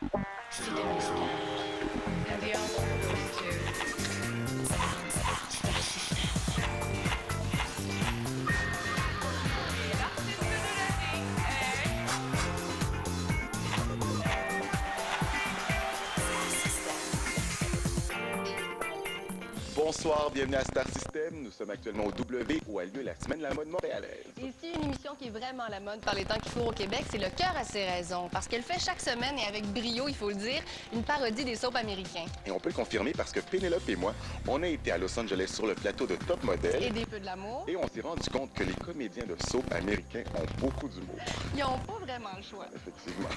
And the Oscar goes to... Bonsoir, bienvenue à Star System. Nous sommes actuellement au W où a lieu la Semaine de la mode montréalaise. Ici, une émission qui est vraiment à la mode par les temps qui courent au Québec, c'est Le Cœur à ses raisons. Parce qu'elle fait chaque semaine, et avec brio, il faut le dire, une parodie des soaps américains. Et on peut le confirmer parce que Pénélope et moi, on a été à Los Angeles sur le plateau de Top Model. Et des Feux de l'amour. Et on s'est rendu compte que les comédiens de soap américains ont beaucoup d'humour. Ils n'ont pas vraiment le choix. Effectivement.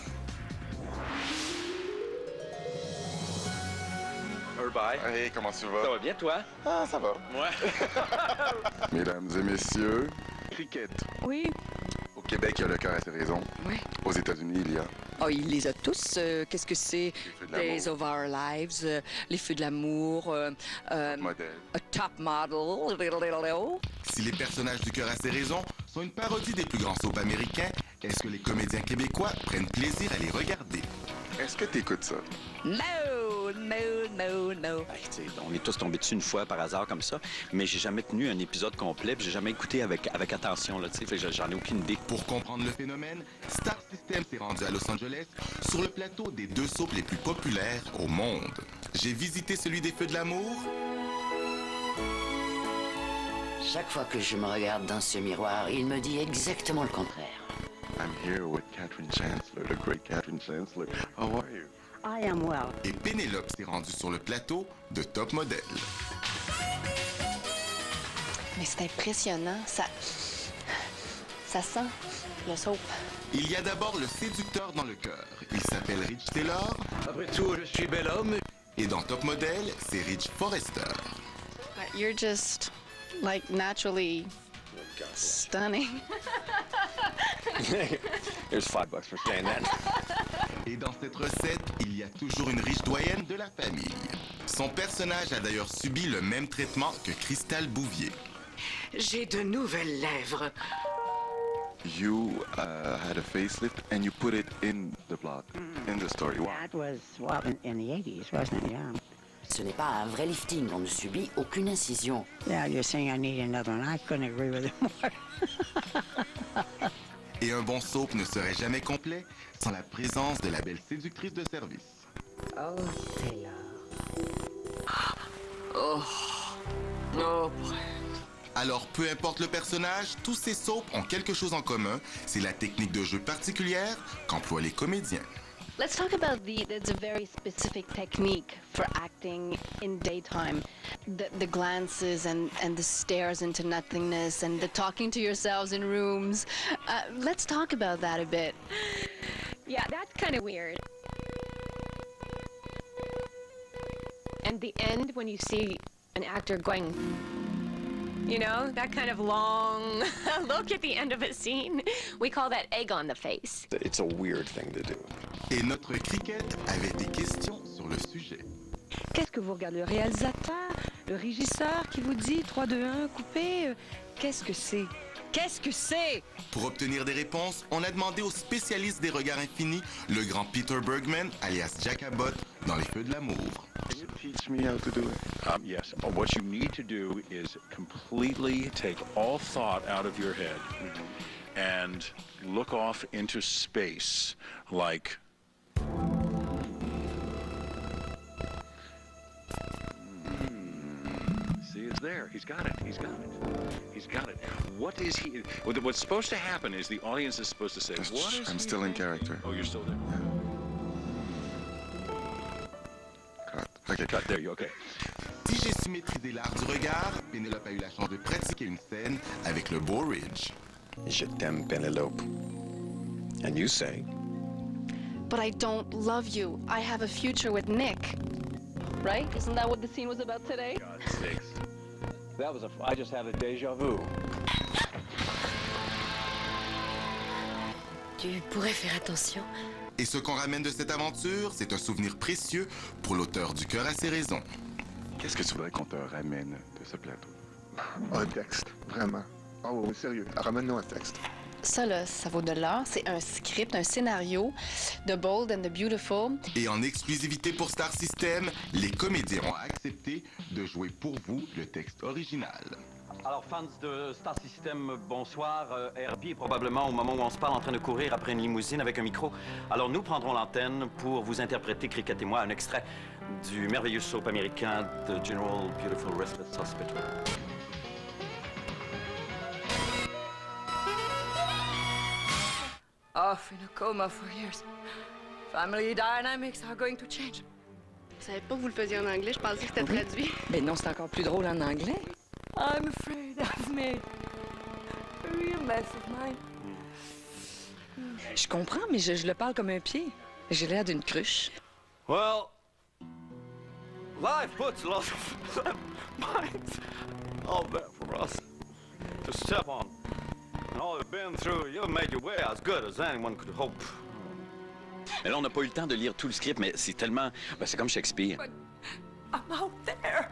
Bye. Hey, comment tu vas? Ça va bien, toi? Ah, ça va. Ouais. Mesdames et messieurs, cricket. Oui. Au Québec, il y a Le Cœur à ses raisons. Oui. Aux États-Unis, il y a... Oh, il les a tous. Qu'est-ce que c'est? Feux de l'amour. Days of Our Lives, Les Feux de l'amour, Top Model. A Top Model. Si les personnages du Cœur à ses raisons sont une parodie des plus grands soaps américains, est-ce que les comédiens québécois prennent plaisir à les regarder? Est-ce que tu écoutes ça? No. On est tous tombés dessus une fois par hasard comme ça, mais j'ai jamais tenu un épisode complet, puis j'ai jamais écouté avec attention, là, tu sais, j'en ai aucune idée. Pour comprendre le phénomène, Star System s'est rendu à Los Angeles sur le plateau des deux soaps les plus populaires au monde. J'ai visité celui des Feux de l'amour. Chaque fois que je me regarde dans ce miroir, il me dit exactement le contraire. I'm here with Catherine Chancellor, the great Catherine Chancellor. How are you? I am well. Et Pénélope s'est rendue sur le plateau de Top Model. Mais c'est impressionnant. Ça sent le soap. Il y a d'abord le séducteur dans le cœur. Il s'appelle Rich Taylor. Après tout, je suis bel homme. Et dans Top Model, c'est Rich Forrester. But you're just, like, naturally stunning. Here's $5 for saying that. Et dans cette recette, il y a toujours une riche doyenne de la famille. Son personnage a d'ailleurs subi le même traitement que Cristal Bouvier. J'ai de nouvelles lèvres. You had a facelift and you put it in the blog, in the story. Wow. That was, well, in the 80s, wasn't it? Yeah. Ce n'est pas un vrai lifting, on ne subit aucune incision. Yeah, you're saying I need another one. I couldn't agree with it more. Et un bon soap ne serait jamais complet sans la présence de la belle séductrice de service. Oh, Taylor. Oh. Alors, peu importe le personnage, tous ces soaps ont quelque chose en commun, c'est la technique de jeu particulière qu'emploient les comédiens. Let's talk about it's a very specific technique for acting in daytime. The glances and the stares into nothingness and the talking to yourselves in rooms. Let's talk about that a bit. Yeah, that's kind of weird. And the end, when you see an actor going, you know, that kind of long look at the end of a scene, we call that egg on the face. It's a weird thing to do. Et notre cricket avait des questions sur le sujet. Qu'est-ce que vous regardez? Le réalisateur? Le régisseur qui vous dit 3, 2, 1, coupé? Qu'est-ce que c'est? Qu'est-ce que c'est? Pour obtenir des réponses, on a demandé au spécialiste des regards infinis, le grand Peter Bergman, alias Jack Abbott, dans Les Feux de l'amour. Can you teach me how to do it? Yes. What you need to do is completely take all thought out of your head and look off into space like... See, it's there. He's got it. He's got it. He's got it. What is he... What's supposed to happen is the audience is supposed to say, what is I'm he still in thinking? character. Oh, you're still there. Cut. Okay, Cut. There you okay. Si j'ai su maîtriser l'art du regard, Pénélope a eu la chance de pratiquer une scène avec le Beau Ridge. Je t'aime, Penelope. And you say... But I don't love you. I have a future with Nick. Right? Isn't that what the scene was about today? God sakes. I just had a déjà vu. Tu pourrais faire attention. Et ce qu'on ramène de cette aventure, c'est un souvenir précieux pour l'auteur du Cœur à ses raisons. Qu'est-ce que tu voudrais qu'on te ramène de ce plateau? Un texte, vraiment. Oh oui, sérieux. Ramène-nous un texte. Ça, là, ça vaut de l'or. C'est un script, un scénario de Bold and the Beautiful. Et en exclusivité pour Star System, les comédiens ont accepté de jouer pour vous le texte original. Alors, fans de Star System, bonsoir. Herbie est probablement au moment où on se parle en train de courir après une limousine avec un micro. Alors, nous prendrons l'antenne pour vous interpréter, Cricket et moi, un extrait du merveilleux soap américain The General Beautiful Restless Hospital. Off in a coma for years. Family dynamics are going to change. Je savais pas que vous le faisiez en anglais, je pensais que c'était traduit. Mais non, c'est encore plus drôle en anglais. I'm afraid I've made a real mess of mine. Je comprends, mais je le parle comme un pied. J'ai l'air d'une cruche. Well, life puts a lot of minds out there for us to step on. And all you've been through, you've made your way as good as anyone could hope. Mais là, on n'a pas eu le temps de lire tout le script, mais c'est tellement... Ben, c'est comme Shakespeare. But I'm out there,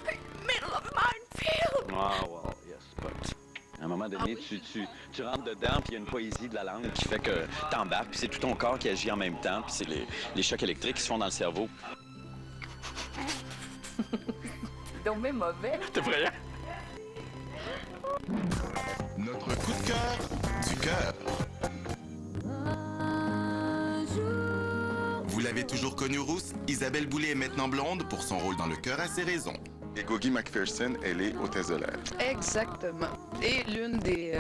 in the middle of a minefield. Ah, well, yes, but... À un moment donné, tu rentres dedans, puis il y a une poésie de la langue qui fait que t'embarques, puis c'est tout ton corps qui agit en même temps, puis c'est les chocs électriques qui se font dans le cerveau. C'est donc bien mauvais. T'es prêt? Notre coup de cœur du cœur. Vous l'avez toujours connue rousse, Isabelle Boulay est maintenant blonde pour son rôle dans Le cœur a ses raisons. Et Googie McPherson, elle est hôtesse de l'air. Exactement. Et l'une des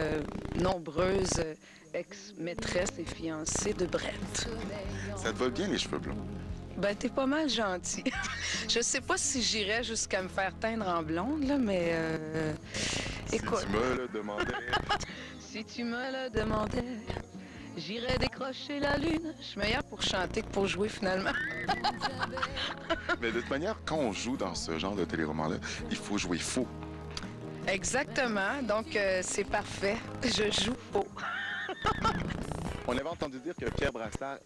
nombreuses ex-maîtresses et fiancées de Brett. Ça te va bien, les cheveux blonds? Ben, t'es pas mal gentil. Je sais pas si j'irais jusqu'à me faire teindre en blonde, là, mais... écoute... Si tu me le demandais... Si tu me le demandais, j'irais décrocher la lune. Je suis meilleure pour chanter que pour jouer, finalement. Mais de toute manière, quand on joue dans ce genre de téléroman-là, il faut jouer faux. Exactement. Donc, c'est parfait. Je joue faux. On avait entendu dire que Pierre Brassard